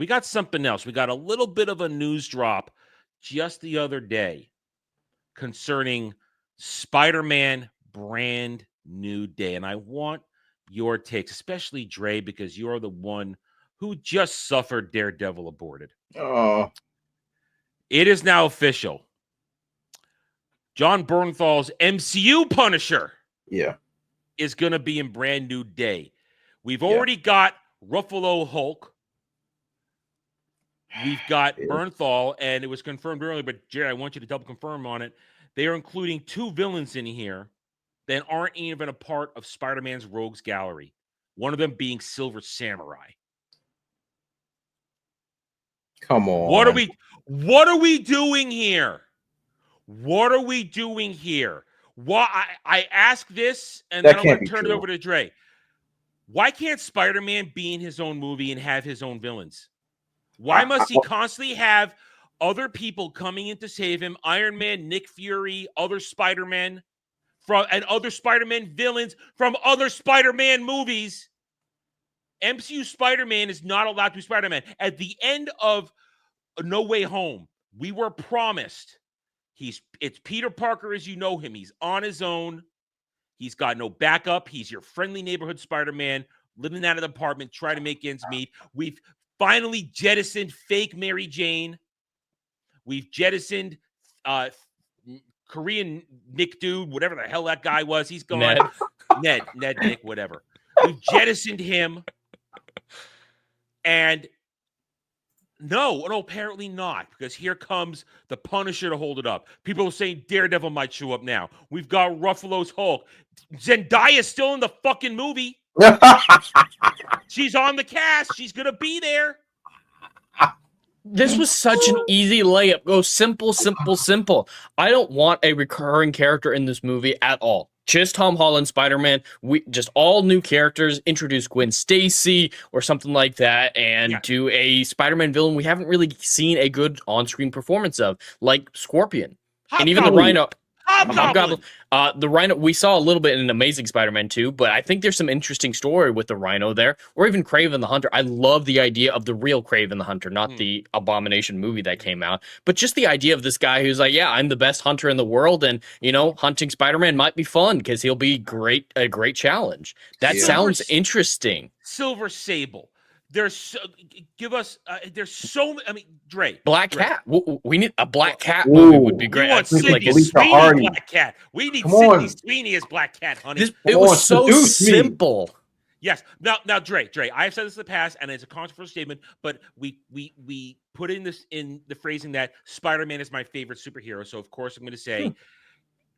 we got something else. We got a little bit of a news drop just the other day concerning Spider-Man Brand New Day. And I want your takes, especially Dre, because you're the one who just suffered Daredevil aborted. Oh. It is now official. John Bernthal's MCU Punisher is going to be in Brand New Day. We've already got Ruffalo Hulk. We've got Bernthal, and it was confirmed earlier, but Jerry, I want you to double confirm on it. They are including 2 villains in here that aren't even a part of Spider-Man's Rogues Gallery. One of them being Silver Samurai. Come on. What are we doing here? What are we doing here? Why I ask this, and then I'm going to turn it over to Dre. Why can't Spider-Man be in his own movie and have his own villains? Why must he constantly have other people coming in to save him? Iron Man, Nick Fury, other Spider-Men, and other Spider-Man villains from other Spider-Man movies. MCU Spider-Man is not allowed to be Spider-Man. At the end of No Way Home, we were promised it's Peter Parker as you know him. He's on his own. He's got no backup. He's your friendly neighborhood Spider-Man, living out of the apartment, trying to make ends meet. We've finally jettisoned fake Mary Jane. We've jettisoned Korean Nick dude, whatever the hell that guy was. He's gone. Ned, Nick, whatever. We've jettisoned him. And no, apparently not, because here comes the Punisher to hold it up. People are saying Daredevil might show up now. We've got Ruffalo's Hulk. Zendaya's still in the fucking movie. She's on the cast. She's going to be there. This was such an easy layup. Go simple, simple, simple. I don't want a recurring character in this movie at all. Just Tom Holland, Spider-Man. We just all new characters. Introduce Gwen Stacy or something like that, and do a Spider-Man villain we haven't really seen a good on-screen performance of, like Scorpion, and even the Rhino. Hobgoblin. The Rhino, we saw a little bit in Amazing Spider-Man 2, but I think there's some interesting story with the Rhino there, or even Kraven the Hunter. I love the idea of the real Kraven the Hunter, not the Abomination movie that came out, but just the idea of this guy who's like, yeah, I'm the best hunter in the world, and, you know, hunting Spider-Man might be fun because he'll be a great challenge. That sounds interesting. Silver Sable. There's I mean, Dre. Black Cat. We need a Black Cat movie would be great. We want Sydney Sweeney Black Cat. We need Sydney Sweeney as Black Cat, honey. It was so simple. Yes. Now, Dre, I have said this in the past, and it's a controversial statement, but we put in the phrasing that Spider-Man is my favorite superhero. So of course I'm going to say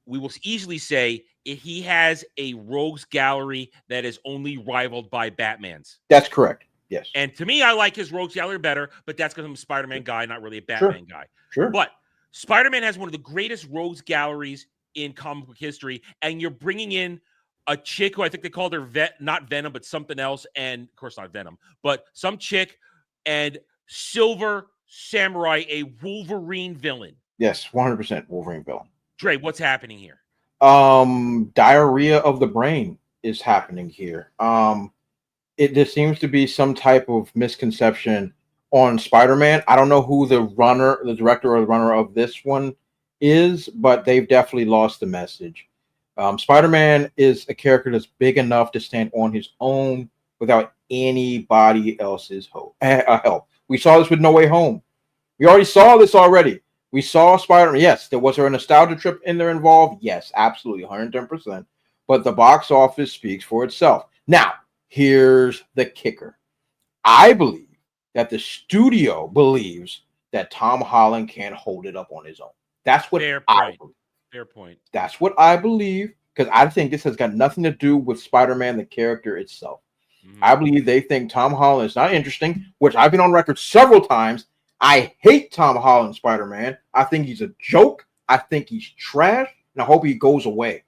we will easily say he has a rogues gallery that is only rivaled by Batman's. That's correct. Yes. And to me, I like his rogues gallery better, but that's because I'm a Spider-Man guy, not really a Batman guy. Sure. But Spider-Man has one of the greatest rogues galleries in comic book history, and you're bringing in a chick who I think they called her not Venom, but something else, and of course not Venom, but some chick, and Silver Samurai, a Wolverine villain. Yes, 100% Wolverine villain. Dre, what's happening here? Diarrhea of the brain is happening here. There seems to be some type of misconception on Spider-Man. I don't know who the director or the runner of this one is, but they've definitely lost the message. Spider-Man is a character that's big enough to stand on his own without anybody else's help. We saw this with No Way Home. We already saw this already. We saw Spider-Man. Yes, there was a nostalgia trip in there involved. Yes, absolutely, 110%. But the box office speaks for itself. Now, here's the kicker. I believe that the studio believes that Tom Holland can't hold it up on his own. That's what I believe. Fair point. That's what I believe, because I think this has got nothing to do with Spider-Man, the character itself. I believe they think Tom Holland is not interesting, which I've been on record several times. I hate Tom Holland Spider-Man. I think he's a joke. I think he's trash, and I hope he goes away.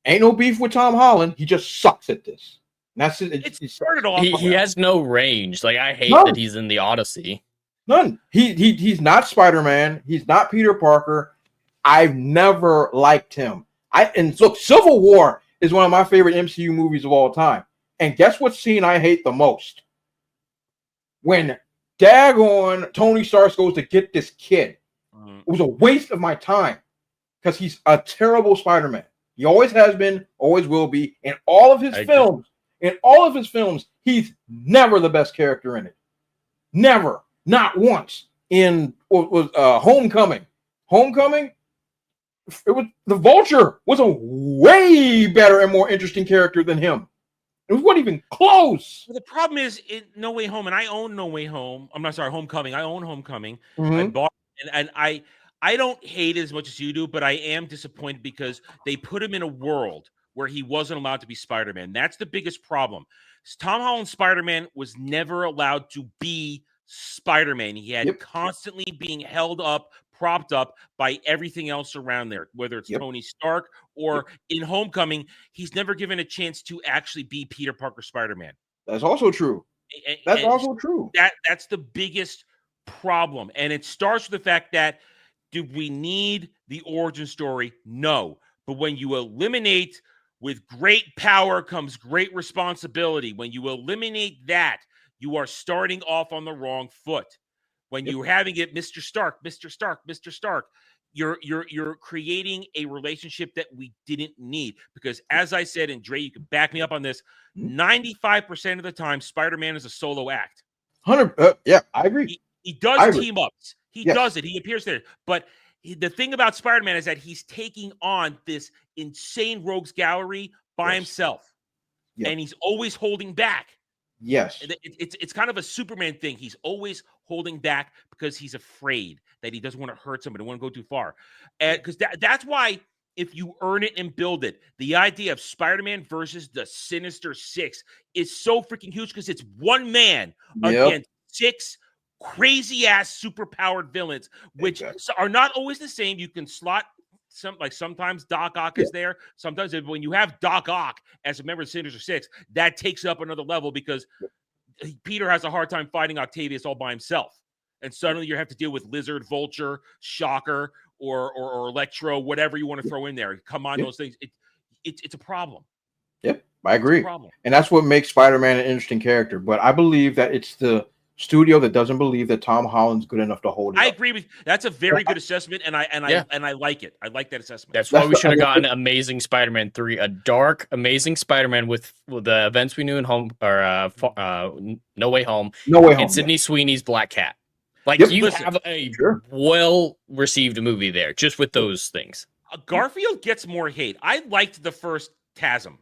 Ain't no beef with Tom Holland. He just sucks at this. That's it. It started off. He has no range. Like, I hate that he's in the Odyssey. None. He's not Spider-Man. He's not Peter Parker. I've never liked him. And look, Civil War is one of my favorite MCU movies of all time. And guess what scene I hate the most? When daggone Tony Stark goes to get this kid. It was a waste of my time because he's a terrible Spider-Man. He always has been, always will be. In all of his films, he's never the best character in it. Never, not once. In what was Homecoming. It was the Vulture was a way better and more interesting character than him. It wasn't even close. The problem is in No Way Home, and I own No Way Home. I'm not sorry, Homecoming. I own Homecoming. I bought and I don't hate it as much as you do, but I am disappointed because they put him in a world where he wasn't allowed to be Spider-Man. That's the biggest problem. Tom Holland's Spider-Man was never allowed to be Spider-Man. He had constantly being held up, propped up by everything else around there, whether it's Tony Stark or in Homecoming, he's never given a chance to actually be Peter Parker Spider-Man. That's also true. Also true. That's the biggest problem. And it starts with the fact that, do we need the origin story? No. But when you eliminate with great power comes great responsibility, when you eliminate that, you are starting off on the wrong foot. When you're having it, Mr. Stark, you're creating a relationship that we didn't need. Because as I said, and Dre, you can back me up on this, 95% of the time, Spider-Man is a solo act. 100. Yeah, I agree. He does team ups. He does it. He appears there. But the thing about Spider-Man is that he's taking on this insane rogues gallery by himself. And he's always holding back. Yes. It's kind of a Superman thing. He's always holding back because he's afraid that he doesn't want to hurt somebody, want to go too far. And because that's why if you earn it and build it, the idea of Spider-Man versus the Sinister Six is so freaking huge because it's one man against six crazy-ass superpowered villains, which are not always the same. You can slot sometimes Doc Ock is there. Sometimes when you have Doc Ock as a member of the Sinister Six, that takes up another level because Peter has a hard time fighting Octavius all by himself. And suddenly you have to deal with Lizard, Vulture, Shocker, or Electro, whatever you want to throw in there. Come on, those things. It's a problem. Yep, I agree. And that's what makes Spider-Man an interesting character. But I believe that it's the studio that doesn't believe that Tom Holland's good enough to hold it. I agree with that's a very good assessment, and I like it. I like that assessment. That's why we should have gotten Amazing Spider-Man 3, a dark, amazing Spider-Man with the events we knew in No Way Home, and Sydney Sweeney's Black Cat. Like you have a well-received movie there, just with those things. Garfield gets more hate. I liked the first TASM.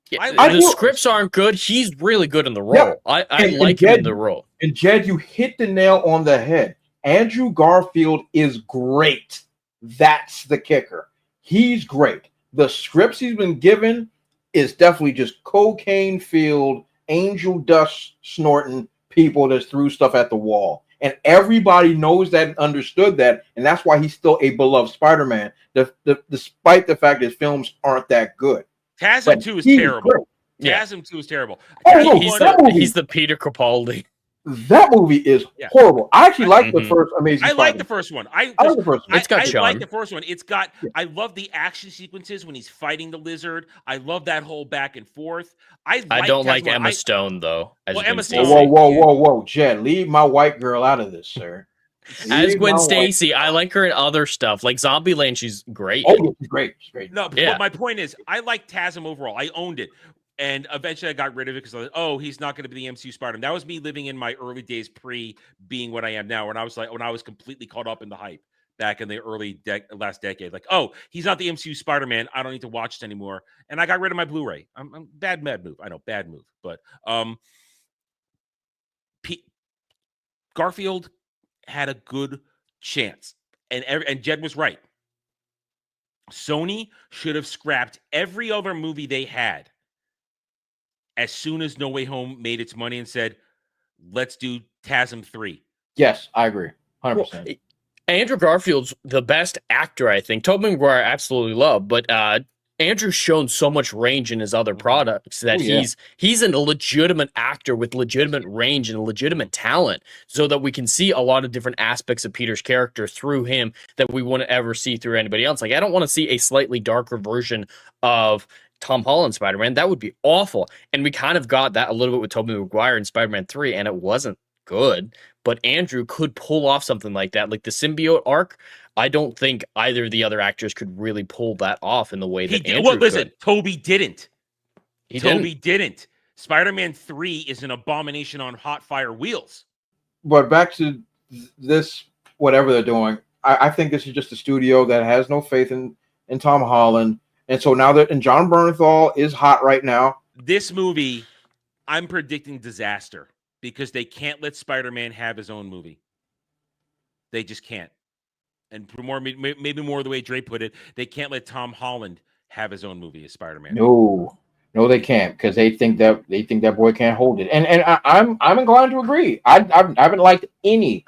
The scripts aren't good. He's really good in the role. I like him in the role. And Jed, you hit the nail on the head. Andrew Garfield is great. That's the kicker. He's great. The scripts he's been given is definitely just cocaine-filled, angel dust snorting people that threw stuff at the wall. And everybody knows that and understood that, and that's why he's still a beloved Spider-Man, despite the fact his films aren't that good. TASM 2 is terrible. TASM 2 is terrible. He's the Peter Capaldi. That movie is horrible. I actually like the first Amazing Spider-Man. I like the first one. I like the first one. It's got charm. I like the first one. It's got. I love the action sequences when he's fighting the lizard. I love that whole back and forth. I don't like Emma Stone though. Emma Stone. Whoa, Jed, leave my white girl out of this, sir. As Gwen Stacy, I like her in other stuff, like Zombieland. She's great. Oh, she's great. She's great. No, but my point is, I like TASM overall. I owned it, and eventually I got rid of it because I was like, oh, he's not going to be the MCU Spider-Man. That was me living in my early days, pre being what I am now, when I was completely caught up in the hype back in the early last decade. Like, oh, he's not the MCU Spider-Man. I don't need to watch it anymore, and I got rid of my Blu-ray. I'm bad move. I know, bad move, but Garfield had a good chance, and Jed was right. Sony should have scrapped every other movie they had as soon as No Way Home made its money and said, let's do TASM 3. Yes, I agree. 100%. Well, Andrew Garfield's the best actor, I think. Tobey Maguire I absolutely love, but Andrew's shown so much range in his other products that he's a legitimate actor with legitimate range and legitimate talent, so that we can see a lot of different aspects of Peter's character through him that we wouldn't ever see through anybody else. Like, I don't want to see a slightly darker version of Tom Holland Spider-Man. That would be awful. And we kind of got that a little bit with Tobey Maguire in Spider-Man 3, and it wasn't good, but Andrew could pull off something like that. Like the symbiote arc, I don't think either of the other actors could really pull that off in the way that Andrew listen, could. Toby didn't. Toby didn't. Spider-Man 3 is an abomination on hot fire wheels. But back to this, whatever they're doing, I think this is just a studio that has no faith in Tom Holland. And so now and John Bernthal is hot right now. This movie, I'm predicting disaster because they can't let Spider-Man have his own movie. They just can't. And maybe more the way Dre put it, they can't let Tom Holland have his own movie as Spider-Man. No, they can't, because they think that boy can't hold it. And I'm inclined to agree. I haven't liked any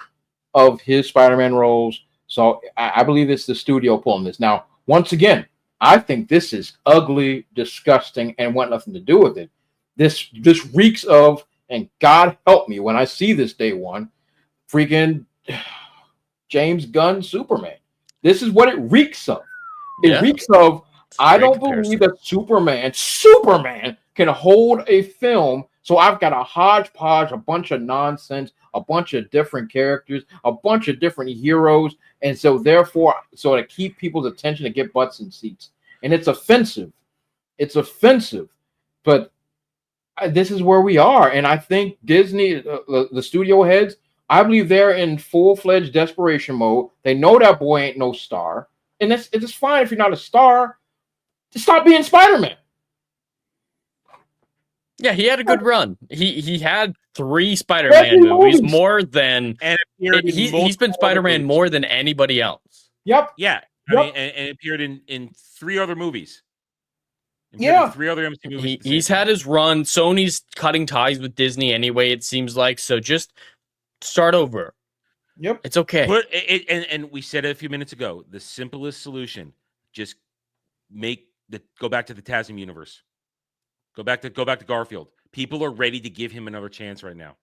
of his Spider-Man roles, so I believe it's the studio pulling this. Now, once again, I think this is ugly, disgusting, and want nothing to do with it. This reeks of, and God help me when I see this day one, freaking James Gunn Superman. This is what it reeks of. It reeks of, I don't believe that Superman can hold a film. So I've got a hodgepodge, a bunch of nonsense, a bunch of different characters, a bunch of different heroes. And so therefore, so to keep people's attention, to get butts in seats. And it's offensive. It's offensive. But this is where we are. And I think Disney, the studio heads, I believe they're in full-fledged desperation mode. They know that boy ain't no star. And it's fine if you're not a star. Stop being Spider-Man. Yeah, he had a good run. He had 3 Spider-Man movies, more than, and he's been Spider-Man more than anybody else. Yep. Yeah. I mean, and appeared in 3 other movies. Yeah. 3 other MCU movies. He's had his run. Sony's cutting ties with Disney anyway, it seems like. So just start over. Yep. It's okay. And we said it a few minutes ago, the simplest solution, just go back to the TASM universe. Go back to Garfield. People are ready to give him another chance right now.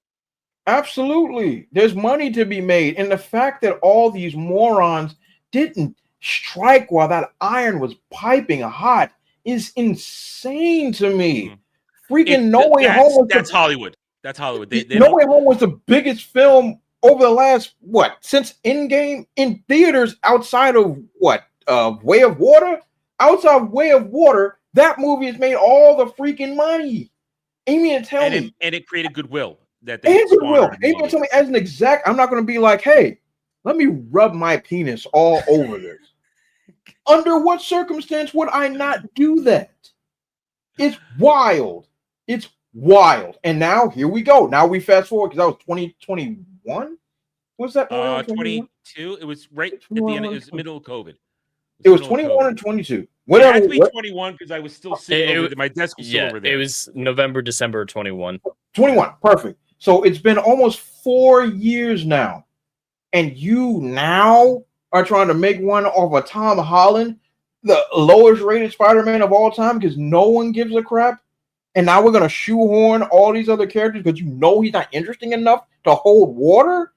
Absolutely. There's money to be made. And the fact that all these morons didn't strike while that iron was piping hot is insane to me. Freaking No Way Home. That's Hollywood. That's Hollywood. No Way Home was the biggest film over the last, since Endgame in theaters outside of Way of Water? Outside of Way of Water, that movie has made all the freaking money. Amy and tell me. And it created goodwill. Amy and tell me, as an exec, I'm not going to be like, hey, let me rub my penis all over this. Under what circumstance would I not do that? It's wild. It's wild. And now, here we go. Now we fast forward, because that was 2021? Was that? 22? It was right at the end. It was middle of COVID. It was 21 and 22. Whatever. It had to be 21 because I was still sitting over there. My desk was still over there. It was November, December 21. 21. Perfect. So it's been almost 4 years now. And you now are trying to make one off of Tom Holland, the lowest rated Spider-Man of all time, because no one gives a crap. And now we're going to shoehorn all these other characters because you know he's not interesting enough to hold water?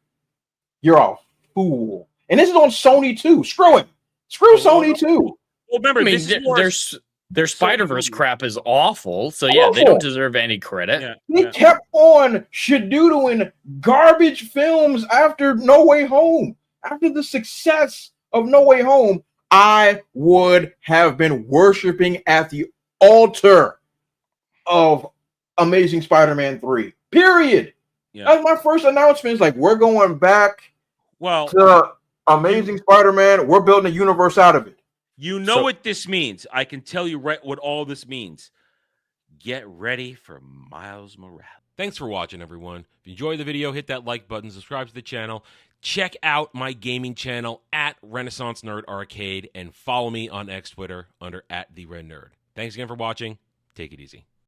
You're a fool. And this is on Sony too. Screw him. Screw Sony too. Well, remember, their Spider-Verse crap is awful. So yeah, they don't deserve any credit. They kept on shadoodling garbage films after No Way Home. After the success of No Way Home, I would have been worshiping at the altar of Amazing Spider-Man 3. Period. Yeah. That's my first announcement. It's like, we're going back to Amazing Spider-Man. We're building a universe out of it. You know what this means. I can tell you what all this means. Get ready for Miles Morales. Thanks for watching, everyone. If you enjoyed the video, hit that like button, subscribe to the channel. Check out my gaming channel at Renaissance Nerd Arcade and follow me on X Twitter under @TheRedNerd. Thanks again for watching. Take it easy.